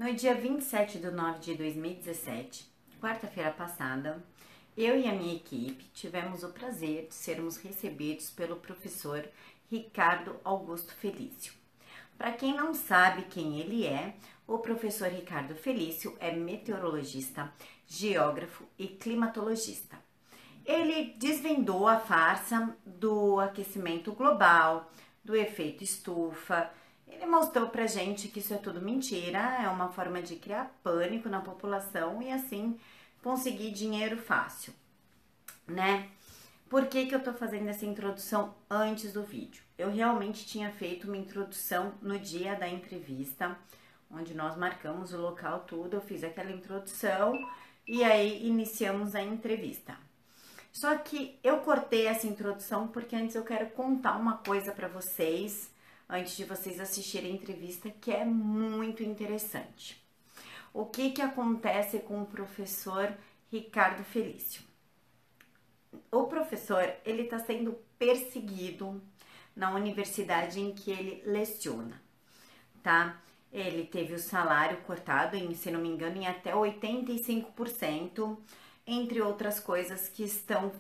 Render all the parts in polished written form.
No dia 27/9/2017, quarta-feira passada, eu e a minha equipe tivemos o prazer de sermos recebidos pelo professor Ricardo Augusto Felício. Para quem não sabe quem ele é, o professor Ricardo Felício é meteorologista, geógrafo e climatologista. Ele desvendou a farsa do aquecimento global, do efeito estufa. Ele mostrou pra gente que isso é tudo mentira, é uma forma de criar pânico na população e assim conseguir dinheiro fácil, né? Por que que eu tô fazendo essa introdução antes do vídeo? Eu realmente tinha feito uma introdução no dia da entrevista, onde nós marcamos o local, tudo, eu fiz aquela introdução e aí iniciamos a entrevista. Só que eu cortei essa introdução porque antes eu quero contar uma coisa pra vocês, antes de vocês assistirem a entrevista, que é muito interessante. O que acontece com o professor Ricardo Felício? O professor, ele está sendo perseguido na universidade em que ele leciona, tá? Ele teve o salário cortado, se não me engano, em até 85%, entre outras coisas que estão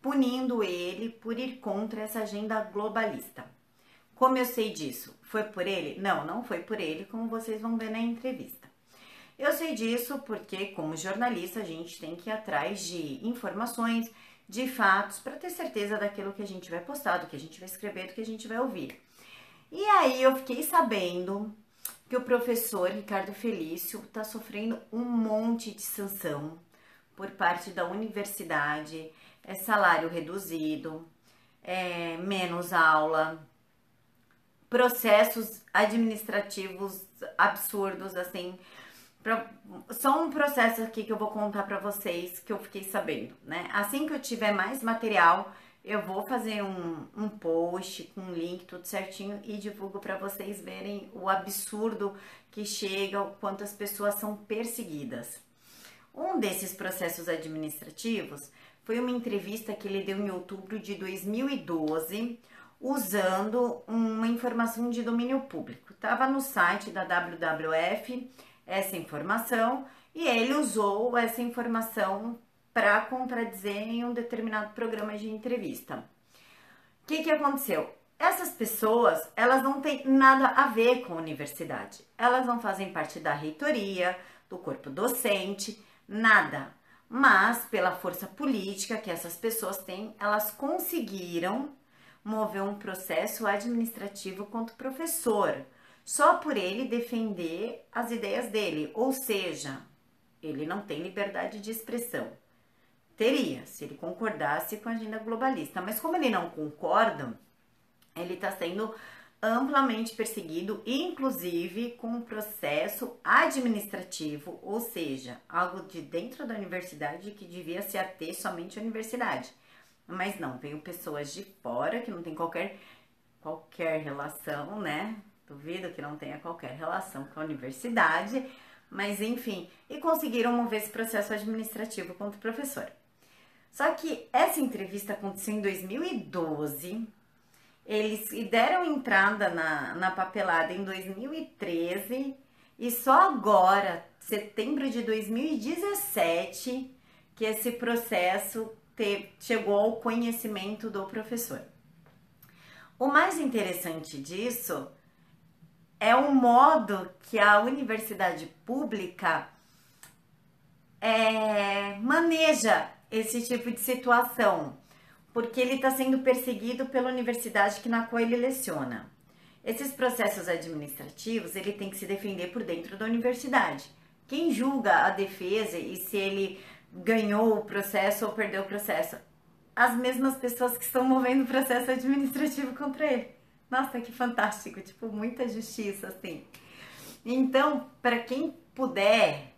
punindo ele por ir contra essa agenda globalista. Como eu sei disso? Foi por ele? Não, não foi por ele, como vocês vão ver na entrevista. Eu sei disso porque, como jornalista, a gente tem que ir atrás de informações, de fatos, para ter certeza daquilo que a gente vai postar, do que a gente vai escrever, do que a gente vai ouvir. E aí eu fiquei sabendo que o professor Ricardo Felício está sofrendo um monte de sanção por parte da universidade, salário reduzido, menos aula, processos administrativos absurdos, assim. Só um processo aqui que eu vou contar pra vocês que eu fiquei sabendo, né? Assim que eu tiver mais material, eu vou fazer um post com um link, tudo certinho, e divulgo pra vocês verem o absurdo que chega, o quanto as pessoas são perseguidas. Um desses processos administrativos foi uma entrevista que ele deu em outubro de 2012, usando uma informação de domínio público. Estava no site da WWF essa informação e ele usou essa informação para contradizer em um determinado programa de entrevista. O que aconteceu? Essas pessoas, elas não têm nada a ver com a universidade. Elas não fazem parte da reitoria, do corpo docente, nada. Mas, pela força política que essas pessoas têm, elas conseguiram mover um processo administrativo contra o professor, só por ele defender as ideias dele, ou seja, ele não tem liberdade de expressão. Teria, se ele concordasse com a agenda globalista, mas como ele não concorda, ele está sendo amplamente perseguido, inclusive com um processo administrativo, ou seja, algo de dentro da universidade que devia se ater somente à universidade. Mas não, veio pessoas de fora que não tem qualquer relação, né? Duvido que não tenha qualquer relação com a universidade, mas enfim, e conseguiram mover esse processo administrativo contra o professor. Só que essa entrevista aconteceu em 2012, eles deram entrada na papelada em 2013 e só agora, setembro de 2017, que esse processo chegou ao conhecimento do professor. O mais interessante disso é o modo que a universidade pública maneja esse tipo de situação, porque ele está sendo perseguido pela universidade na qual ele leciona. Esses processos administrativos, ele tem que se defender por dentro da universidade. Quem julga a defesa e se ele ganhou o processo ou perdeu o processo? As mesmas pessoas que estão movendo o processo administrativo contra ele. Nossa, que fantástico, tipo, muita justiça, assim. Então, para quem puder,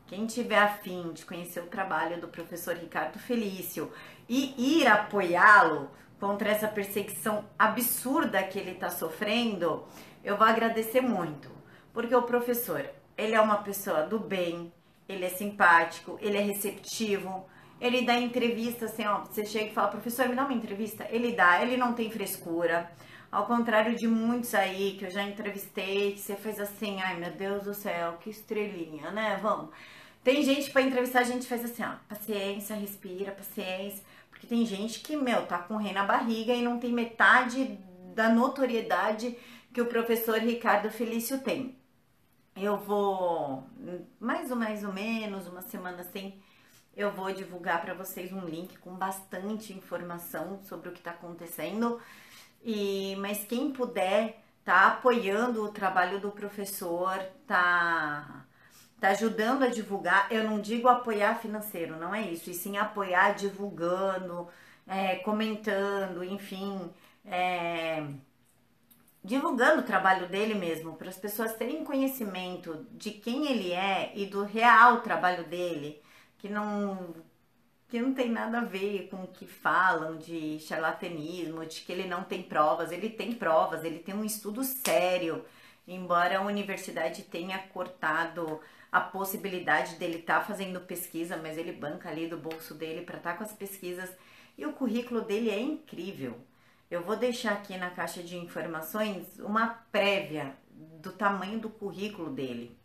quem tiver afim de conhecer o trabalho do professor Ricardo Felício e ir apoiá-lo contra essa perseguição absurda que ele está sofrendo, eu vou agradecer muito. Porque o professor, ele é uma pessoa do bem, ele é simpático, ele é receptivo, ele dá entrevista assim, ó, você chega e fala, professor, me dá uma entrevista? Ele dá, ele não tem frescura. Ao contrário de muitos aí que eu já entrevistei, que você fez assim, ai meu Deus do céu, que estrelinha, né? Vamos. Tem gente pra entrevistar, a gente faz assim, ó, paciência, respira, paciência. Porque tem gente que, tá com rei na barriga e não tem metade da notoriedade que o professor Ricardo Felício tem. Eu vou, mais ou menos, uma semana assim, eu vou divulgar para vocês um link com bastante informação sobre o que está acontecendo. Mas quem puder, tá apoiando o trabalho do professor, tá ajudando a divulgar. Eu não digo apoiar financeiro, não é isso, e sim apoiar divulgando, comentando, enfim, divulgando o trabalho dele mesmo, para as pessoas terem conhecimento de quem ele é e do real trabalho dele, que não tem nada a ver com o que falam de charlatanismo, de que ele não tem provas. Ele tem provas, ele tem um estudo sério, embora a universidade tenha cortado a possibilidade dele estar fazendo pesquisa, mas ele banca ali do bolso dele para estar com as pesquisas, e o currículo dele é incrível. Eu vou deixar aqui na caixa de informações uma prévia do tamanho do currículo dele.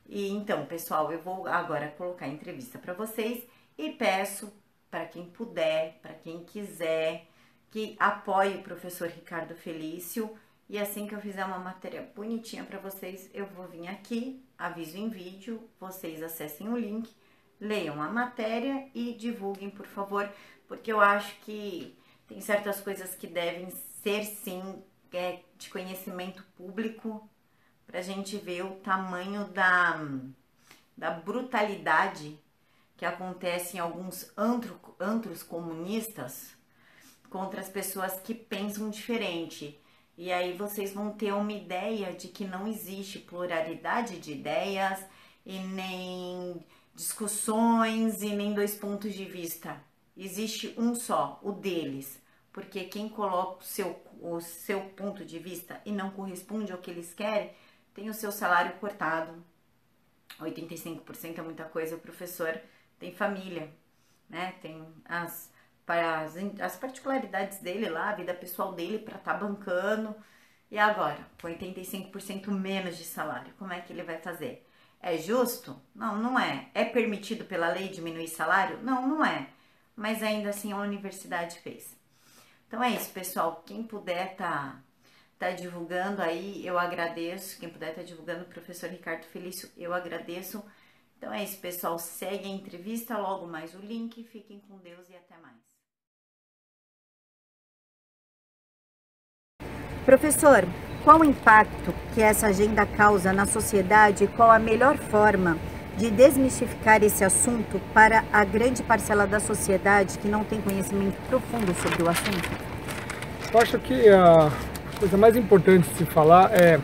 E então, pessoal, eu vou agora colocar a entrevista para vocês e peço para quem puder, para quem quiser, que apoie o professor Ricardo Felício. E assim que eu fizer uma matéria bonitinha para vocês, eu vou vir aqui, aviso em vídeo, vocês acessem o link, leiam a matéria e divulguem, por favor, porque eu acho que tem certas coisas que devem ser, sim, de conhecimento público, para a gente ver o tamanho da brutalidade que acontece em alguns antros comunistas contra as pessoas que pensam diferente. E aí vocês vão ter uma ideia de que não existe pluralidade de ideias e nem discussões e nem dois pontos de vista. Existe um só, o deles, porque quem coloca o seu ponto de vista e não corresponde ao que eles querem, tem o seu salário cortado. 85% é muita coisa. O professor tem família, né? Tem as particularidades dele lá, a vida pessoal dele para estar bancando. E agora, com 85% menos de salário, como é que ele vai fazer? É justo? Não, não é. É permitido pela lei diminuir salário? Não, não é. Mas ainda assim a universidade fez. Então é isso, pessoal. Quem puder tá divulgando aí, eu agradeço. Quem puder tá divulgando o professor Ricardo Felício, eu agradeço. Então é isso, pessoal. Segue a entrevista, logo mais o link. Fiquem com Deus e até mais. Professor, qual o impacto que essa agenda causa na sociedade e qual a melhor forma de desmistificar esse assunto para a grande parcela da sociedade que não tem conhecimento profundo sobre o assunto? Eu acho que a coisa mais importante de se falar é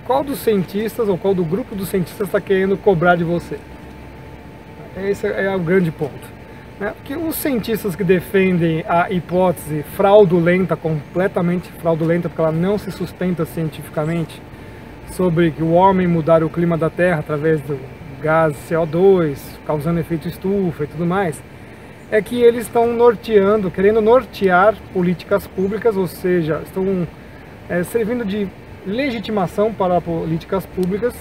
qual dos cientistas ou qual do grupo dos cientistas está querendo cobrar de você. Esse é o grande ponto, né? Porque os cientistas que defendem a hipótese fraudulenta, completamente fraudulenta, porque ela não se sustenta cientificamente, sobre que o homem mudar o clima da Terra através do gás CO2, causando efeito estufa e tudo mais, é que eles estão norteando, querendo nortear políticas públicas, ou seja, estão servindo de legitimação para políticas públicas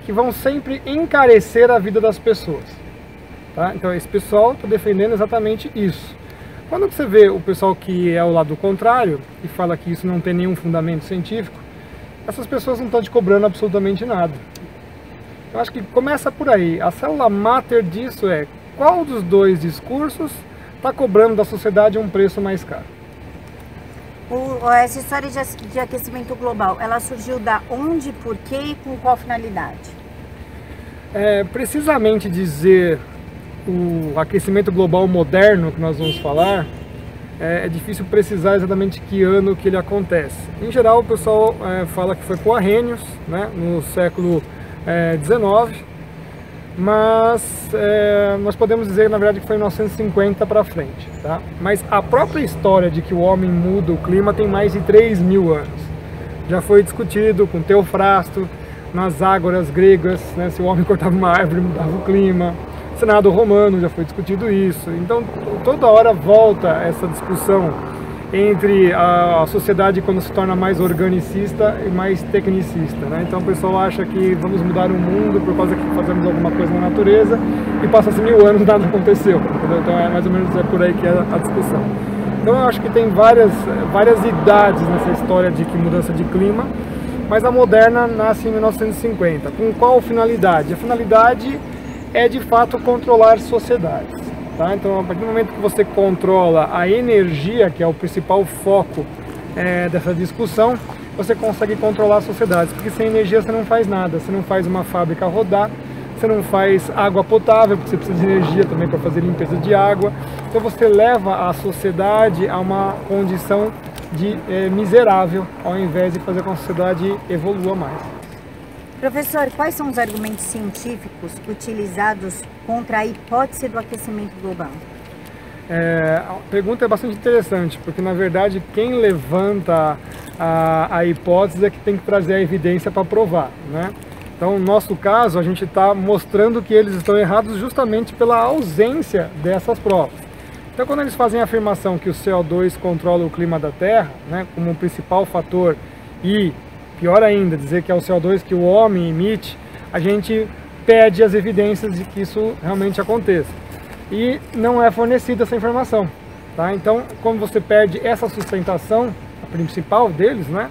que vão sempre encarecer a vida das pessoas. Tá? Então esse pessoal está defendendo exatamente isso. Quando você vê o pessoal que é o lado contrário e fala que isso não tem nenhum fundamento científico, essas pessoas não estão te cobrando absolutamente nada. Eu acho que começa por aí. A célula máter disso é qual dos dois discursos está cobrando da sociedade um preço mais caro. Essa história de aquecimento global, ela surgiu da onde, por quê e com qual finalidade? Precisamente dizer o aquecimento global moderno que nós vamos falar, é difícil precisar exatamente que ano que ele acontece. Em geral, o pessoal fala que foi com Arrhenius, né, no século XIX, mas nós podemos dizer, na verdade, que foi em 1950 para frente. Tá? Mas a própria história de que o homem muda o clima tem mais de 3.000 anos. Já foi discutido com Teofrasto, nas ágoras gregas, né, se o homem cortava uma árvore mudava o clima. No Senado romano já foi discutido isso. Então, toda hora volta essa discussão entre a sociedade quando se torna mais organicista e mais tecnicista, né? Então o pessoal acha que vamos mudar o mundo por causa que fazemos alguma coisa na natureza e passa-se 1000 anos e nada aconteceu, entendeu? Então é mais ou menos por aí que é a discussão. Então eu acho que tem várias idades nessa história de que mudança de clima, mas a moderna nasce em 1950. Com qual finalidade? A finalidade é de fato controlar sociedades. Tá? Então, a partir do momento que você controla a energia, que é o principal foco dessa discussão, você consegue controlar as sociedades, porque sem energia você não faz nada, você não faz uma fábrica rodar, você não faz água potável, porque você precisa de energia também para fazer limpeza de água, então você leva a sociedade a uma condição de miserável, ao invés de fazer com que a sociedade evolua mais. Professor, quais são os argumentos científicos utilizados contra a hipótese do aquecimento global? A pergunta é bastante interessante, porque na verdade quem levanta a hipótese é que tem que trazer a evidência para provar, né? Então, no nosso caso, a gente está mostrando que eles estão errados justamente pela ausência dessas provas. Então, quando eles fazem a afirmação que o CO2 controla o clima da Terra, né, como um principal fator, e pior ainda, dizer que é o CO2 que o homem emite, a gente pede as evidências de que isso realmente aconteça. E não é fornecida essa informação. Tá? Então, quando você perde essa sustentação, a principal deles, né,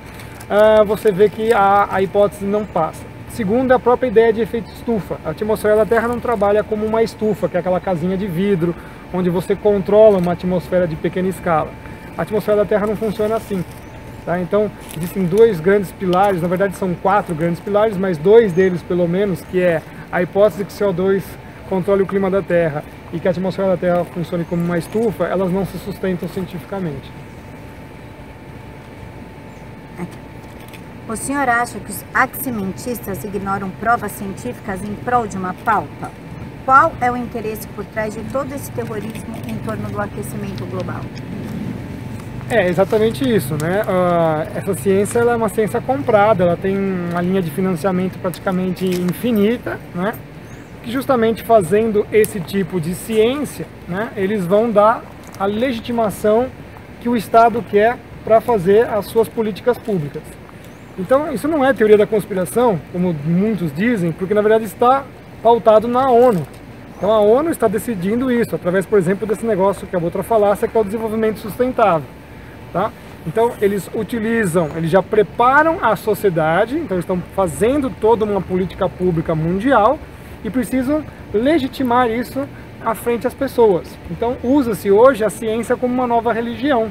você vê que a hipótese não passa. Segundo, é a própria ideia de efeito estufa. A atmosfera da Terra não trabalha como uma estufa, que é aquela casinha de vidro, onde você controla uma atmosfera de pequena escala. A atmosfera da Terra não funciona assim. Tá? Então, existem 2 grandes pilares, na verdade são 4 grandes pilares, mas 2 deles pelo menos, que é a hipótese que CO2 controle o clima da Terra e que a atmosfera da Terra funcione como uma estufa, elas não se sustentam cientificamente. O senhor acha que os aximentistas ignoram provas científicas em prol de uma pauta? Qual é o interesse por trás de todo esse terrorismo em torno do aquecimento global? É exatamente isso, né? Essa ciência ela é uma ciência comprada, ela tem uma linha de financiamento praticamente infinita, né? Que justamente fazendo esse tipo de ciência, né, eles vão dar a legitimação que o Estado quer para fazer as suas políticas públicas. Então isso não é teoria da conspiração, como muitos dizem, porque na verdade está pautado na ONU. Então a ONU está decidindo isso, através, por exemplo, desse negócio que é outra falácia, que é o desenvolvimento sustentável. Tá? Então eles já preparam a sociedade, então eles estão fazendo toda uma política pública mundial e precisam legitimar isso à frente às pessoas. Então usa-se hoje a ciência como uma nova religião,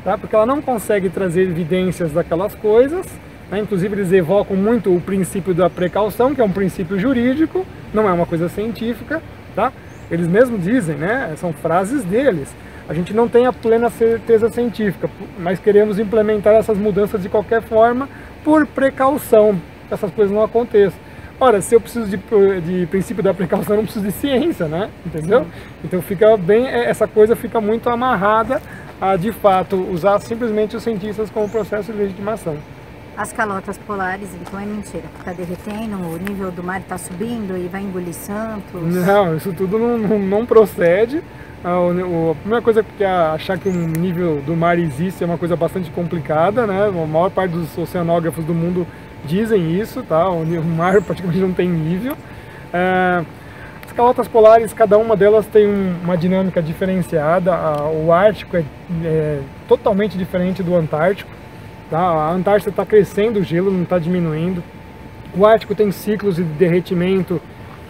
tá? Porque ela não consegue trazer evidências daquelas coisas, né? Inclusive eles evocam muito o princípio da precaução, que é um princípio jurídico, não é uma coisa científica, tá? Eles mesmos dizem, né? São frases deles. A gente não tem a plena certeza científica, mas queremos implementar essas mudanças de qualquer forma por precaução, que essas coisas não aconteçam. Ora, se eu preciso de princípio da precaução, eu não preciso de ciência, né? Entendeu? Sim. Então fica bem, essa coisa fica muito amarrada a, de fato, usar simplesmente os cientistas como processo de legitimação. As calotas polares, então é mentira, está derretendo, o nível do mar está subindo e vai engolir Santos? Não, isso tudo não procede. A primeira coisa é achar que um nível do mar existe é uma coisa bastante complicada, né? A maior parte dos oceanógrafos do mundo dizem isso, tá? O mar praticamente não tem nível. As calotas polares, cada uma delas tem uma dinâmica diferenciada. O Ártico é totalmente diferente do Antártico. Tá? A Antártida está crescendo o gelo, não está diminuindo. O Ártico tem ciclos de derretimento,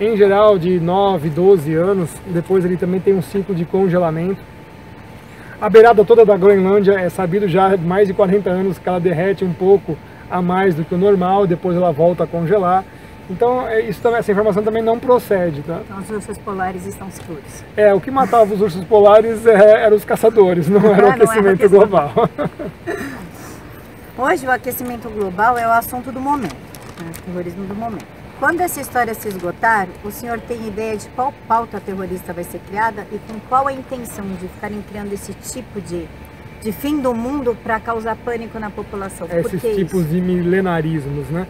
em geral, de 9, 12 anos. Depois ele também tem um ciclo de congelamento. A beirada toda da Groenlândia é sabido já há mais de 40 anos que ela derrete um pouco a mais do que o normal, depois ela volta a congelar. Então essa informação também não procede. Tá? Então os ursos polares estão seguros. O que matava os ursos polares eram os caçadores, não era o aquecimento global. Hoje o aquecimento global é o assunto do momento, né? O terrorismo do momento. Quando essa história se esgotar, o senhor tem ideia de qual pauta terrorista vai ser criada e com qual a intenção de ficarem criando esse tipo de fim do mundo para causar pânico na população? Esses tipos de milenarismos, né?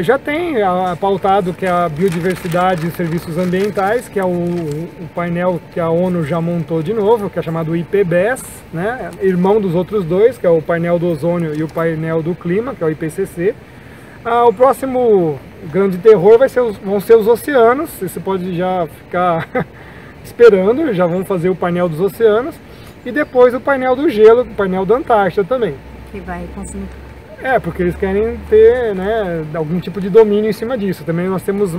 Já tem pautado que é a biodiversidade e serviços ambientais, que é o painel que a ONU já montou de novo, que é chamado IPBES, né? Irmão dos outros dois, que é o painel do ozônio e o painel do clima, que é o IPCC. O próximo grande terror vão ser os oceanos, você pode já ficar esperando, já vão fazer o painel dos oceanos, e depois o painel do gelo, o painel da Antártida também. Que vai consumir. Porque eles querem ter, né, algum tipo de domínio em cima disso. Também nós temos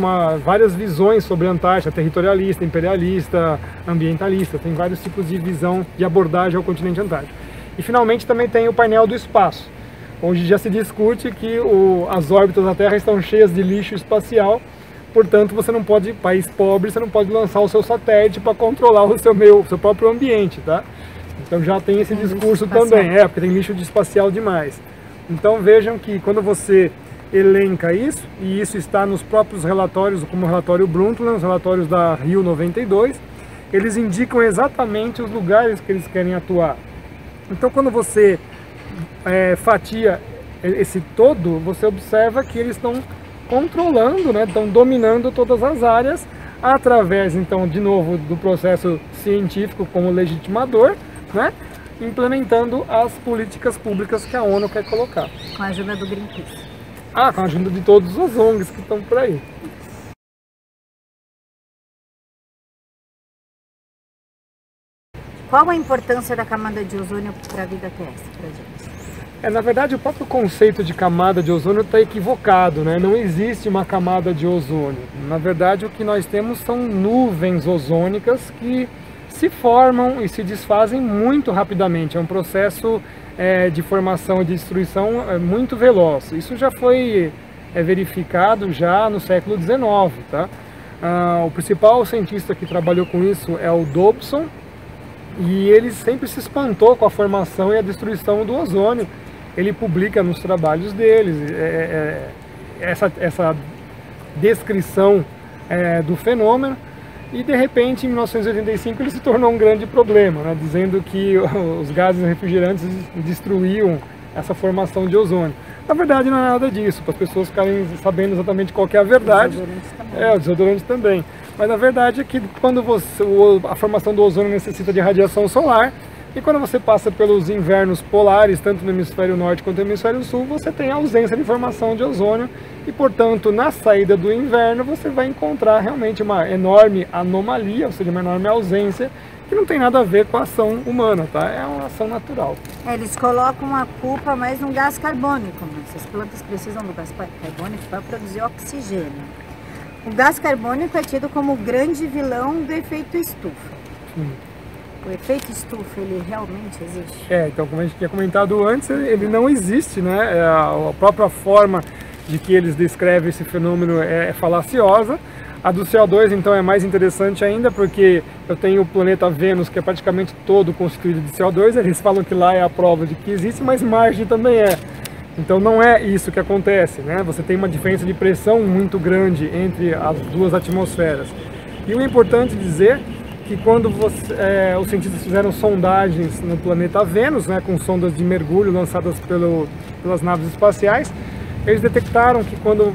várias visões sobre a Antártida, territorialista, imperialista, ambientalista, tem vários tipos de visão de abordagem ao continente antártico. E finalmente também tem o painel do espaço. Hoje já se discute que as órbitas da Terra estão cheias de lixo espacial, portanto você não pode, país pobre, você não pode lançar o seu satélite para controlar o seu próprio ambiente, tá? Então já tem esse discurso também, porque tem lixo espacial demais. Então vejam que quando você elenca isso, e isso está nos próprios relatórios, como o relatório Brundtland, os relatórios da Rio 92, eles indicam exatamente os lugares que eles querem atuar. Então quando você fatia esse todo, você observa que eles estão controlando, né, estão dominando todas as áreas, através, então, de novo, do processo científico como legitimador, né, implementando as políticas públicas que a ONU quer colocar. Com a ajuda do Greenpeace. Com a ajuda de todos os ONGs que estão por aí. Qual a importância da camada de ozônio para a vida terrestre, pra gente? Na verdade, o próprio conceito de camada de ozônio está equivocado, né? Não existe uma camada de ozônio. Na verdade, o que nós temos são nuvens ozônicas que se formam e se desfazem muito rapidamente. É um processo de formação e destruição muito veloz. Isso já foi verificado já no século XIX, tá? O principal cientista que trabalhou com isso é o Dobson, e ele sempre se espantou com a formação e a destruição do ozônio. Ele publica nos trabalhos deles essa descrição do fenômeno, e de repente em 1985 ele se tornou um grande problema, né, dizendo que os gases refrigerantes destruíam essa formação de ozônio. Na verdade não é nada disso, para as pessoas ficarem sabendo exatamente qual que é a verdade. O desodorante também. Mas na verdade é que quando a formação do ozônio necessita de radiação solar, e quando você passa pelos invernos polares, tanto no hemisfério norte quanto no hemisfério sul, você tem ausência de formação de ozônio, e portanto na saída do inverno você vai encontrar realmente uma enorme anomalia, ou seja, uma enorme ausência, que não tem nada a ver com a ação humana, tá? É uma ação natural. Eles colocam a culpa mais no gás carbônico, mas as plantas precisam do gás carbônico para produzir oxigênio. O gás carbônico é tido como o grande vilão do efeito estufa. O efeito estufa, ele realmente existe? Então, como a gente tinha comentado antes, ele não existe, né? A própria forma de que eles descrevem esse fenômeno é falaciosa. A do CO2, então, é mais interessante ainda, porque eu tenho o planeta Vênus, que é praticamente todo constituído de CO2, eles falam que lá é a prova de que existe, mas Marte também é. Então não é isso que acontece, né? Você tem uma diferença de pressão muito grande entre as duas atmosferas. E o importante dizer que quando os cientistas fizeram sondagens no planeta Vênus, né, com sondas de mergulho lançadas pelas naves espaciais, eles detectaram que quando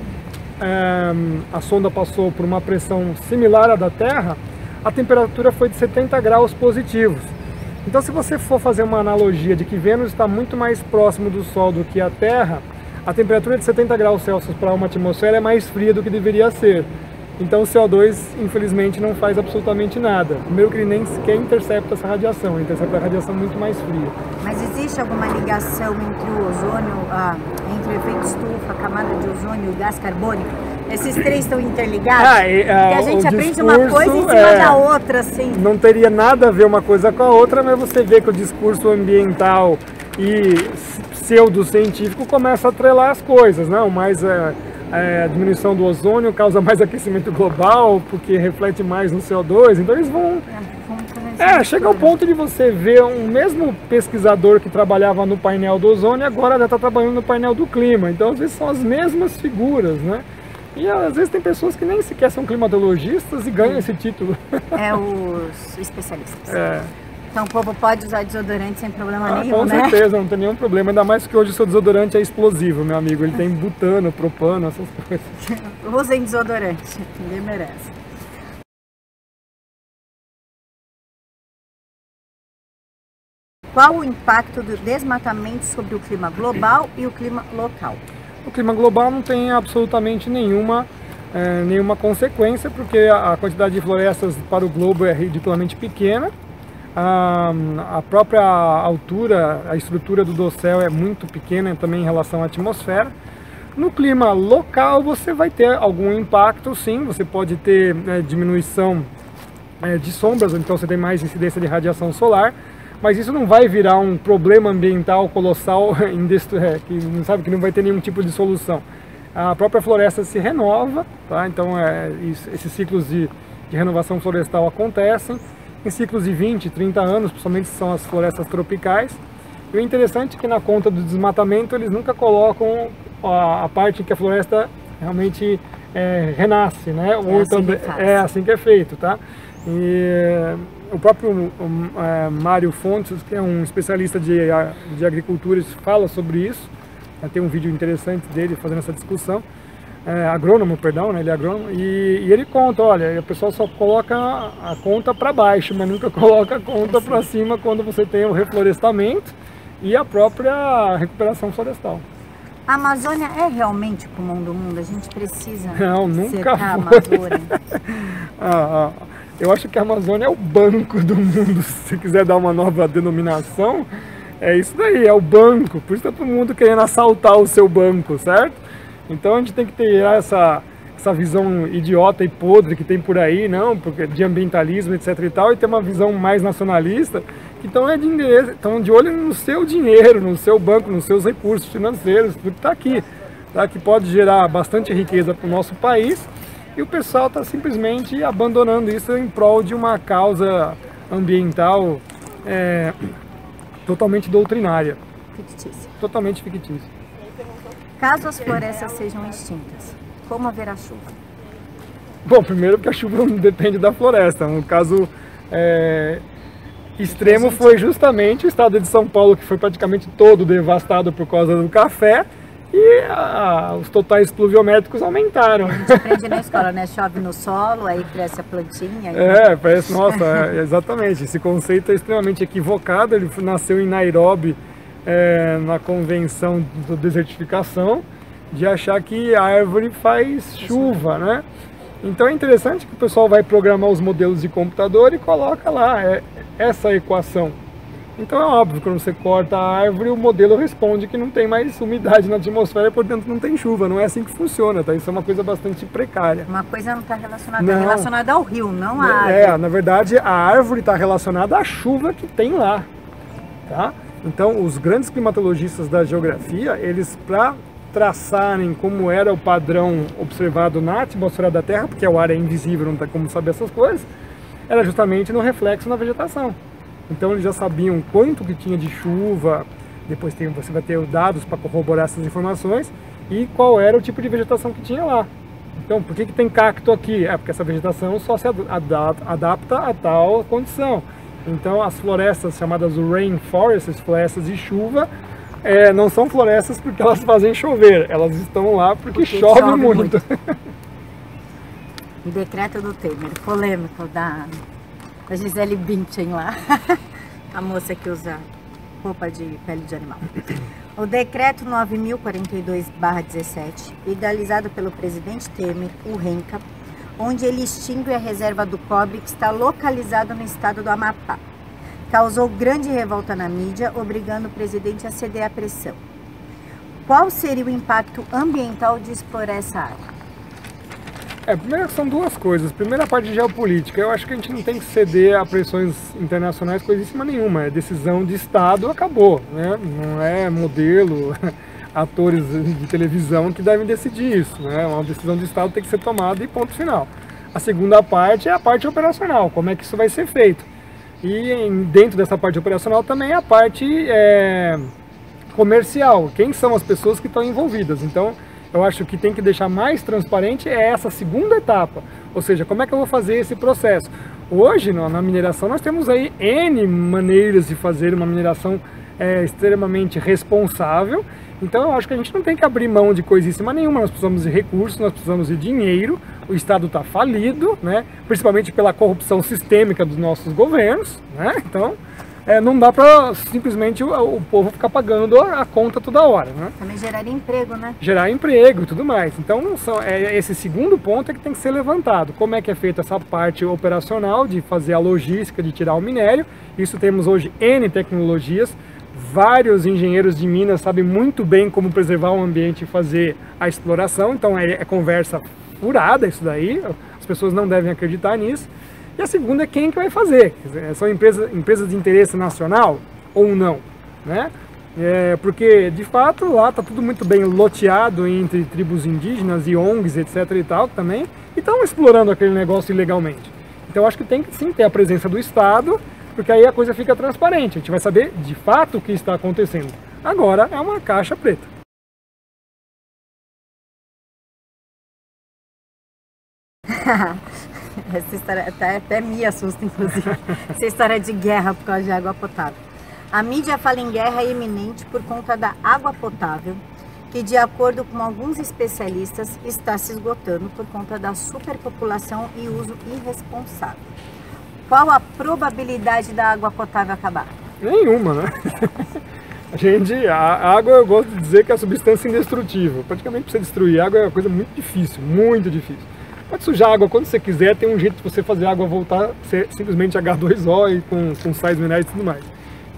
a sonda passou por uma pressão similar à da Terra, a temperatura foi de 70 graus positivos. Então, se você for fazer uma analogia de que Vênus está muito mais próximo do Sol do que a Terra, a temperatura de 70 graus Celsius para uma atmosfera é mais fria do que deveria ser. Então o CO2, infelizmente, não faz absolutamente nada. Primeiro que ele nem sequer intercepta essa radiação, ele intercepta a radiação muito mais fria. Mas existe alguma ligação entre o ozônio, entre o efeito estufa, a camada de ozônio e o gás carbônico? Esses três estão interligados? Porque a gente aprende uma coisa em cima da outra, assim. Não teria nada a ver uma coisa com a outra, mas você vê que o discurso ambiental e pseudocientífico começa a atrelar as coisas, né? A diminuição do ozônio causa mais aquecimento global, porque reflete mais no CO2, então eles vão... chega ao ponto de você ver um mesmo pesquisador que trabalhava no painel do ozônio, agora já está trabalhando no painel do clima, então às vezes são as mesmas figuras, né? E às vezes tem pessoas que nem sequer são climatologistas e ganham esse título. Os especialistas. Então o povo pode usar desodorante sem problema nenhum, com né? certeza, não tem nenhum problema, ainda mais que hoje o seu desodorante é explosivo, meu amigo. Ele tem butano, propano, essas coisas. Usem desodorante, ninguém merece. Qual o impacto do desmatamento sobre o clima global e o clima local? O clima global não tem absolutamente nenhuma consequência, porque a quantidade de florestas para o globo é ridiculamente pequena. A própria altura, a estrutura do dossel é muito pequena também em relação à atmosfera. No clima local você vai ter algum impacto, sim, você pode ter diminuição de sombras, então você tem mais incidência de radiação solar, mas isso não vai virar um problema ambiental colossal que não sabe que não vai ter nenhum tipo de solução. A própria floresta se renova, tá? Então esses ciclos de renovação florestal acontecem em ciclos de 20, 30 anos, principalmente são as florestas tropicais. E o interessante é que na conta do desmatamento eles nunca colocam a parte em que a floresta realmente renasce, né? Ou também é assim que é feito, tá? E o próprio Mário Fontes, que é um especialista de agricultura, fala sobre isso. Tem um vídeo interessante dele fazendo essa discussão. Agrônomo, perdão, né? Ele é agrônomo. E ele conta, olha, o pessoal só coloca a conta para baixo, mas nunca coloca a conta para cima quando você tem o reflorestamento e a própria recuperação florestal. A Amazônia é realmente o pulmão do mundo? A gente precisa cercar a Amazônia? Eu acho que a Amazônia é o banco do mundo. Se você quiser dar uma nova denominação, é isso daí, é o banco. Por isso está todo mundo querendo assaltar o seu banco, certo? Então a gente tem que ter essa visão idiota e podre que tem por aí, não, porque de ambientalismo, etc e tal, e ter uma visão mais nacionalista, que estão de olho no seu dinheiro, no seu banco, nos seus recursos financeiros, tudo que está aqui, tá? Que pode gerar bastante riqueza para o nosso país, e o pessoal está simplesmente abandonando isso em prol de uma causa ambiental totalmente doutrinária. Fictícia. Totalmente fictícia. Caso as florestas sejam extintas, como haverá chuva? Bom, primeiro porque a chuva não depende da floresta. Um caso extremo foi justamente o estado de São Paulo, que foi praticamente todo devastado por causa do café, e os totais pluviométricos aumentaram. A gente aprende na escola, né? Chove no solo, aí cresce a plantinha. Parece, nossa, exatamente. Esse conceito é extremamente equivocado. Ele nasceu em Nairobi, na convenção da desertificação, de achar que a árvore faz chuva, né? Então é interessante que o pessoal vai programar os modelos de computador e coloca lá essa equação. Então é óbvio que quando você corta a árvore, o modelo responde que não tem mais umidade na atmosfera e, portanto, não tem chuva. Não é assim que funciona, tá? Isso é uma coisa bastante precária. Uma coisa não está relacionada, está relacionada ao rio, não à árvore. Na verdade, a árvore está relacionada à chuva que tem lá, tá? Então, os grandes climatologistas da geografia, eles, para traçarem como era o padrão observado na atmosfera da Terra, porque o ar é invisível, não tem como saber essas coisas, era justamente no reflexo na vegetação. Então eles já sabiam quanto que tinha de chuva, depois você vai ter dados para corroborar essas informações, e qual era o tipo de vegetação que tinha lá. Então, por que tem cacto aqui? Porque essa vegetação só se adapta a tal condição. Então as florestas chamadas rainforests, florestas de chuva, não são florestas porque elas fazem chover, elas estão lá porque chove muito. O decreto do Temer, polêmico da Gisele Bündchen lá, a moça que usa roupa de pele de animal. O decreto 9.042/17, idealizado pelo presidente Temer, o RENCA, onde ele extingue a reserva do cobre que está localizada no estado do Amapá, causou grande revolta na mídia, obrigando o presidente a ceder à pressão. Qual seria o impacto ambiental de explorar essa área? Primeiro são duas coisas. Primeiro, a parte de geopolítica. Eu acho que a gente não tem que ceder a pressões internacionais coisíssima nenhuma. É decisão de Estado, acabou, né? Não é modelo, atores de televisão que devem decidir isso, né? Uma decisão de Estado tem que ser tomada e ponto final. A segunda parte é a parte operacional, como é que isso vai ser feito. E dentro dessa parte operacional também a parte comercial. Quem são as pessoas que estão envolvidas? Então, eu acho que tem que deixar mais transparente essa segunda etapa. Ou seja, como é que eu vou fazer esse processo? Hoje, na mineração, nós temos aí N maneiras de fazer uma mineração extremamente responsável. Então eu acho que a gente não tem que abrir mão de coisíssima nenhuma, nós precisamos de recursos, nós precisamos de dinheiro, o Estado está falido, né? Principalmente pela corrupção sistêmica dos nossos governos, né? Então não dá para simplesmente o povo ficar pagando a conta toda hora, né? Também gerar emprego, né? Gerar emprego e tudo mais. Então esse segundo ponto é que tem que ser levantado. Como é que é feita essa parte operacional de fazer a logística, de tirar o minério? Isso temos hoje N tecnologias. Vários engenheiros de Minas sabem muito bem como preservar o ambiente e fazer a exploração, então é conversa furada isso daí, as pessoas não devem acreditar nisso. E a segunda é quem que vai fazer, são empresas de interesse nacional ou não, né? Porque de fato lá está tudo muito bem loteado entre tribos indígenas e ONGs, etc e tal também, e estão explorando aquele negócio ilegalmente. Então acho que tem que sim ter a presença do Estado, porque aí a coisa fica transparente, a gente vai saber de fato o que está acontecendo. Agora é uma caixa preta. Essa história até me assusta, inclusive. Essa história de guerra por causa de água potável. A mídia fala em guerra iminente por conta da água potável, que de acordo com alguns especialistas está se esgotando por conta da superpopulação e uso irresponsável. Qual a probabilidade da água potável acabar? Nenhuma, né? A água, eu gosto de dizer que é a substância indestrutível. Praticamente para você destruir água é uma coisa muito difícil, muito difícil. Pode sujar a água quando você quiser, tem um jeito de você fazer a água voltar a ser simplesmente H2O e com sais minerais e tudo mais.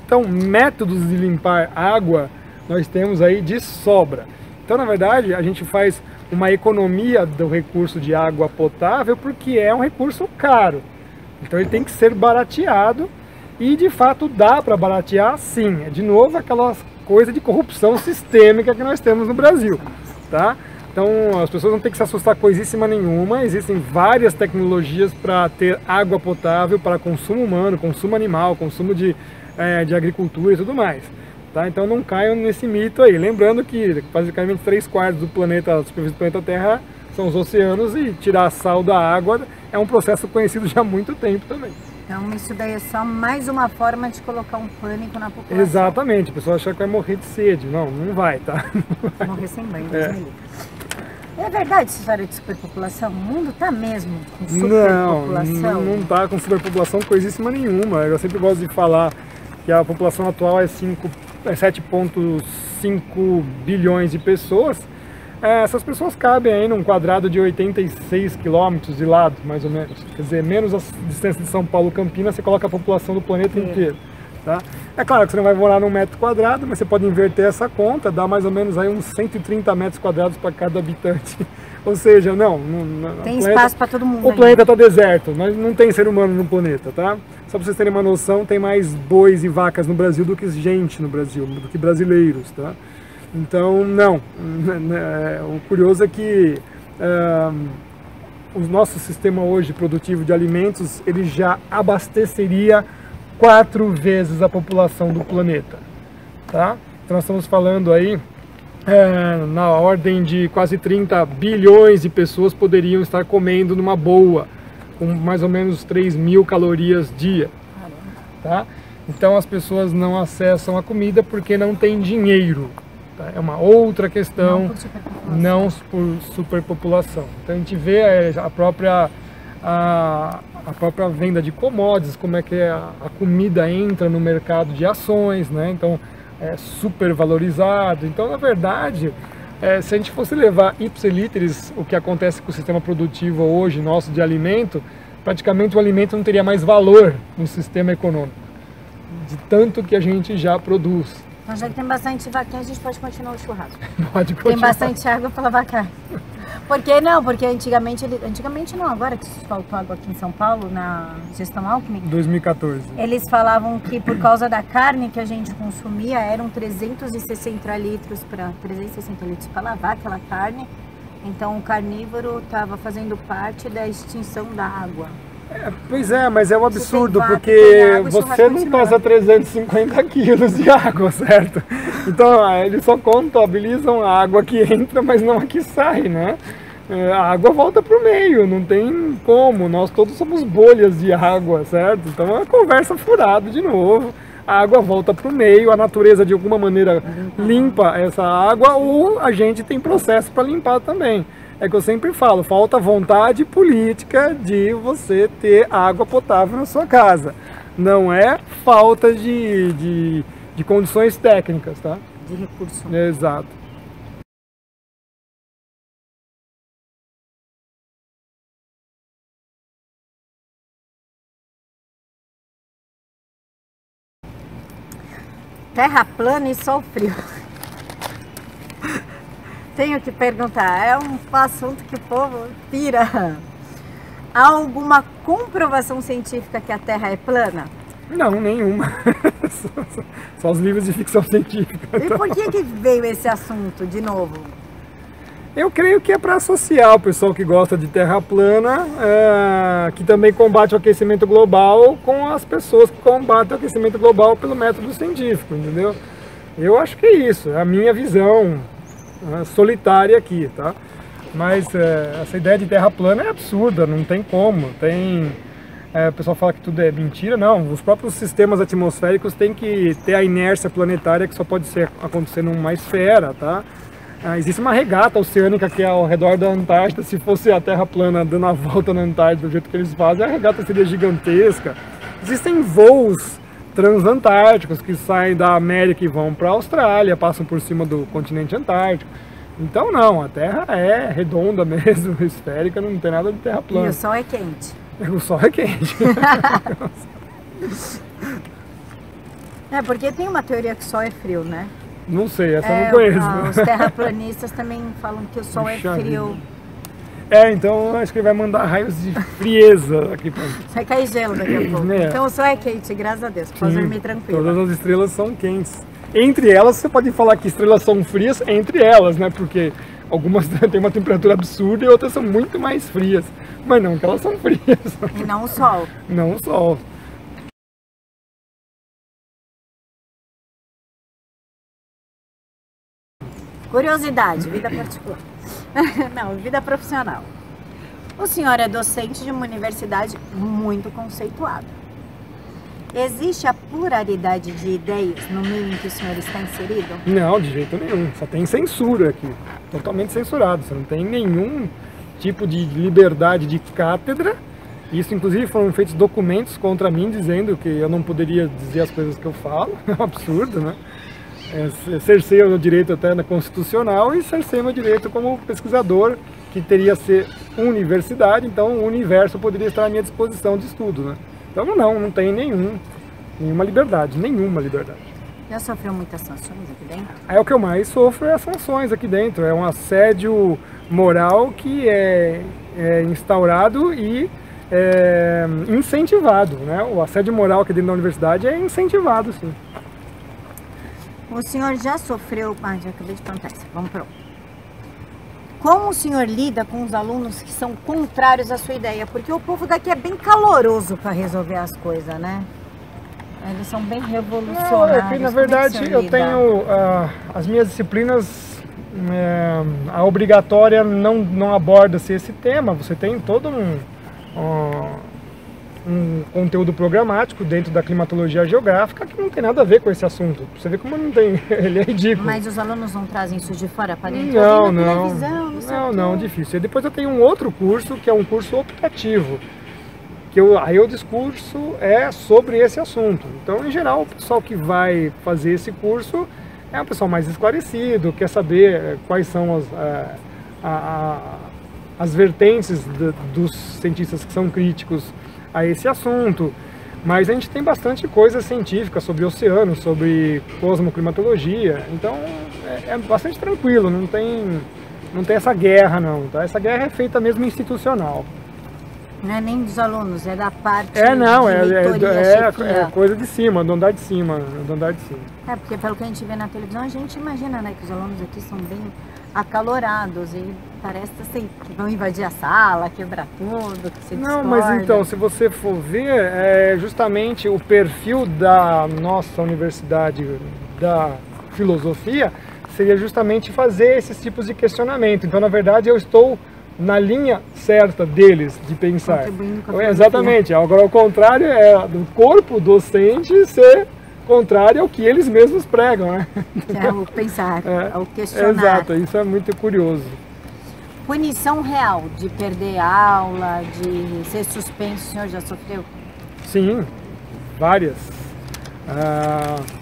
Então, métodos de limpar água nós temos aí de sobra. Então, na verdade, a gente faz uma economia do recurso de água potável porque é um recurso caro. Então ele tem que ser barateado e de fato dá para baratear sim. É de novo aquela coisa de corrupção sistêmica que nós temos no Brasil, tá? Então as pessoas não têm que se assustar com coisíssima nenhuma. Existem várias tecnologias para ter água potável para consumo humano, consumo animal, consumo de agricultura e tudo mais. Tá? Então não caiam nesse mito aí. Lembrando que basicamente 3/4 do planeta, da superfície do planeta Terra são os oceanos e tirar sal da água é um processo conhecido já há muito tempo também. Então isso daí é só mais uma forma de colocar um pânico na população. Exatamente, a pessoa acha que vai morrer de sede. Não, não vai, tá? Morrer sem banho, Deus me livre. É verdade essa história de superpopulação? O mundo tá mesmo com superpopulação? Não tá com superpopulação coisíssima nenhuma. Eu sempre gosto de falar que a população atual é 7,5 bilhões de pessoas. Essas pessoas cabem aí num quadrado de 86 quilômetros de lado, mais ou menos. Quer dizer, menos a distância de São Paulo-Campinas, você coloca a população do planeta inteiro. Tá? É claro que você não vai morar num metro quadrado, mas você pode inverter essa conta, dá mais ou menos aí uns 130 metros quadrados para cada habitante. Ou seja, tem espaço para todo mundo. O planeta está deserto, mas não tem ser humano no planeta, tá? Só para vocês terem uma noção, tem mais bois e vacas no Brasil do que gente no Brasil, do que brasileiros, tá? Então, não. O curioso é que o nosso sistema hoje produtivo de alimentos, ele já abasteceria 4 vezes a população do planeta, tá? Então nós estamos falando aí na ordem de quase 30 bilhões de pessoas poderiam estar comendo numa boa, com mais ou menos 3.000 calorias dia, tá? Então as pessoas não acessam a comida porque não tem dinheiro. Tá? É uma outra questão, não por superpopulação. Então a gente vê a própria venda de commodities, como é que a comida entra no mercado de ações, né? Então é super valorizado. Então, na verdade, se a gente fosse levar ipsiliteris o que acontece com o sistema produtivo hoje nosso de alimento, praticamente o alimento não teria mais valor no sistema econômico, de tanto que a gente já produz. Então, já que tem bastante vaquinha, a gente pode continuar o churrasco. Pode continuar. Tem bastante água para lavar a carne. Por que não? Porque antigamente não, agora que faltou água aqui em São Paulo, na gestão Alckmin. 2014. Eles falavam que por causa da carne que a gente consumia, eram 360 litros para lavar aquela carne. Então o carnívoro estava fazendo parte da extinção da água. Pois é, mas é um absurdo, porque você não pesa 350 quilos de água, certo? Então eles só contabilizam a água que entra, mas não a que sai, né? a água volta para o meio, não tem como, nós todos somos bolhas de água, certo? Então é uma conversa furada de novo, a água volta para o meio, a natureza de alguma maneira limpa essa água ou a gente tem processo para limpar também. É que eu sempre falo, falta vontade política de você ter água potável na sua casa. Não é falta de condições técnicas, tá? De recurso. Exato. Terra plana e sol frio. Tenho que perguntar, é um assunto que o povo pira. Há alguma comprovação científica que a Terra é plana? Não, nenhuma. Só os livros de ficção científica. E por que veio esse assunto de novo? Eu creio que é para associar o pessoal que gosta de terra plana, que também combate o aquecimento global, com as pessoas que combatem o aquecimento global pelo método científico, entendeu? Eu acho que é isso, é a minha visão solitária aqui, tá? Mas essa ideia de terra plana é absurda, não tem como. O pessoal fala que tudo é mentira, não. Os próprios sistemas atmosféricos têm que ter a inércia planetária que só pode acontecer numa esfera, tá? Existe uma regata oceânica que é ao redor da Antártida. Se fosse a Terra plana dando a volta na Antártida do jeito que eles fazem, a regata seria gigantesca. Existem voos transantárticos que saem da América e vão para a Austrália, passam por cima do continente antártico. Então não, a Terra é redonda mesmo, esférica, não tem nada de terra plana. E o Sol é quente. O Sol é quente. Porque tem uma teoria que o Sol é frio, né? Não sei, essa eu não conheço. Os terraplanistas também falam que o Sol é frio. Então acho que ele vai mandar raios de frieza aqui pra mim. Vai cair gelo daqui a pouco. Então o Sol é quente, graças a Deus, pode dormir tranquilo. Todas as estrelas são quentes. Entre elas, você pode falar que estrelas são frias entre elas, né? Porque algumas têm uma temperatura absurda e outras são muito mais frias. Mas não que elas são frias. E não o Sol. Não o Sol. Curiosidade, vida particular. Não, vida profissional. O senhor é docente de uma universidade muito conceituada. Existe a pluralidade de ideias no meio em que o senhor está inserido? Não, de jeito nenhum. Só tem censura aqui. Totalmente censurado. Você não tem nenhum tipo de liberdade de cátedra. Isso, inclusive, foram feitos documentos contra mim dizendo que eu não poderia dizer as coisas que eu falo. É um absurdo, né? Cerceia o meu direito até na constitucional e cerceia o meu direito como pesquisador, que teria que ser universidade, então o universo poderia estar à minha disposição de estudo, né? Então não tem nenhuma liberdade. Já sofreu muitas sanções aqui dentro? O que eu mais sofro é as sanções aqui dentro, é um assédio moral que é instaurado e incentivado, né? O assédio moral aqui dentro da universidade é incentivado, sim. O senhor já sofreu... já acabei de perguntar isso. Vamos para outro. Como o senhor lida com os alunos que são contrários à sua ideia? Porque o povo daqui é bem caloroso para resolver as coisas, né? Eles são bem revolucionários. Não, na verdade, eu tenho as minhas disciplinas, a obrigatória não aborda-se esse tema. Você tem todo um conteúdo programático dentro da climatologia geográfica que não tem nada a ver com esse assunto. Você vê como não tem, ele é ridículo. Mas os alunos não trazem isso de fora para dentro? Não, difícil. E depois eu tenho um outro curso, que é um curso optativo, que aí o discurso é sobre esse assunto. Então, em geral, o pessoal que vai fazer esse curso é um pessoal mais esclarecido, quer saber quais são as vertentes dos cientistas que são críticos a esse assunto, mas a gente tem bastante coisa científica sobre oceano, sobre cosmoclimatologia, então é bastante tranquilo, não tem essa guerra não, tá? Essa guerra é feita mesmo institucional. Não é nem dos alunos, é da parte é coisa de cima, do andar de cima, porque pelo que a gente vê na televisão, a gente imagina, né, que os alunos aqui são bem acalorados e parece assim, que vão invadir a sala, quebrar tudo, que se discorda. Não, mas então, se você for ver, justamente o perfil da nossa universidade da filosofia seria justamente fazer esses tipos de questionamento. Então, na verdade, eu estou na linha certa deles de pensar. Contribuindo com a Exatamente. Agora, ao contrário, é do corpo docente ser contrário ao que eles mesmos pregam, né? Que é o pensar, é o questionar. Exato, isso é muito curioso. Punição real de perder aula, de ser suspenso, o senhor já sofreu? Sim, várias.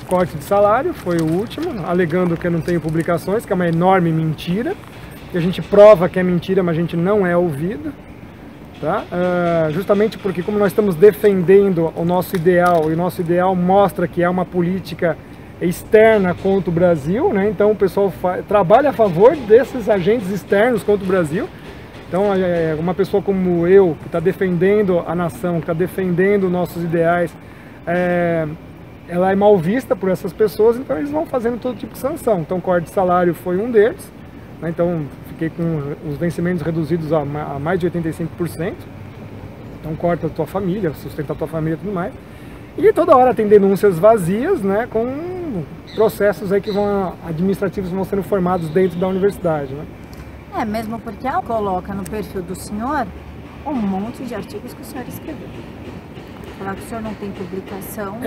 Corte de salário foi o último, alegando que eu não tenho publicações, que é uma enorme mentira. E a gente prova que é mentira, mas a gente não é ouvido. Tá? Justamente porque, como nós estamos defendendo o nosso ideal, e o nosso ideal mostra que é uma política externa contra o Brasil, né? Então o pessoal trabalha a favor desses agentes externos contra o Brasil. Então uma pessoa como eu, que está defendendo a nação, que está defendendo nossos ideais, ela é mal vista por essas pessoas, então eles vão fazendo todo tipo de sanção. Então corte de salário foi um deles, né? Então fiquei com os vencimentos reduzidos a mais de 85%. Então corta a tua família, sustenta a tua família e tudo mais. E toda hora tem denúncias vazias, né, com processos aí que administrativos vão sendo formados dentro da universidade, né? Mesmo porque ela coloca no perfil do senhor um monte de artigos que o senhor escreveu. Falar que o senhor não tem publicação.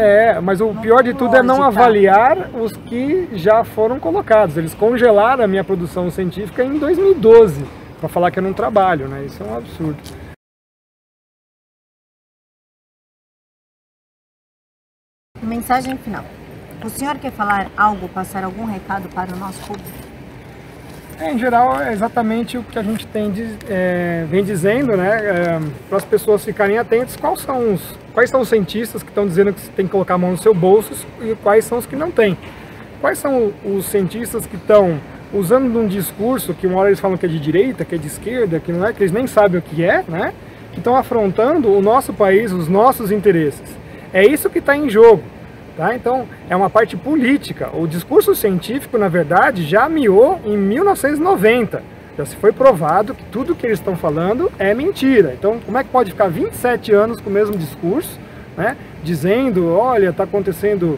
Mas o pior de tudo é não avaliar os que já foram colocados. Eles congelaram a minha produção científica em 2012, para falar que eu não trabalho, né? Isso é um absurdo. Mensagem final. O senhor quer falar algo, passar algum recado para o nosso público? Em geral, é exatamente o que a gente vem dizendo, né? Para as pessoas ficarem atentas, quais são os cientistas que estão dizendo que você tem que colocar a mão no seu bolso e quais são os que não têm. Quais são os cientistas que estão usando de um discurso que uma hora eles falam que é de direita, que é de esquerda, que não é, que eles nem sabem o que é, né? Que estão afrontando o nosso país, os nossos interesses. É isso que está em jogo. Tá? Então, é uma parte política. O discurso científico, na verdade, já miou em 1990. Já se foi provado que tudo que eles estão falando é mentira. Então, como é que pode ficar 27 anos com o mesmo discurso, né? Dizendo, olha, está acontecendo...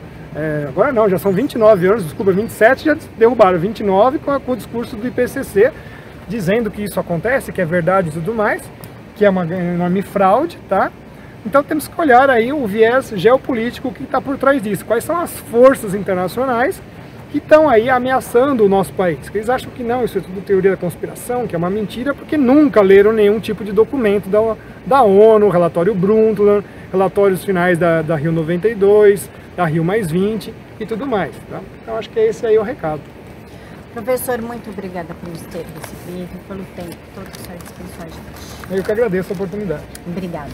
agora não, já são 29 anos, desculpa, 27 já derrubaram, 29 com o discurso do IPCC, dizendo que isso acontece, que é verdade e tudo mais, que é uma enorme fraude, tá? Então temos que olhar aí o viés geopolítico que está por trás disso. Quais são as forças internacionais que estão aí ameaçando o nosso país? Que eles acham que não, isso é tudo teoria da conspiração, que é uma mentira, porque nunca leram nenhum tipo de documento da ONU, relatório Brundtland, relatórios finais da Rio 92, da Rio +20 e tudo mais. Tá? Então acho que esse aí é o recado. Professor, muito obrigada por nos ter recebido, pelo tempo todo que o senhor dispensou a gente. Eu que agradeço a oportunidade. Obrigada.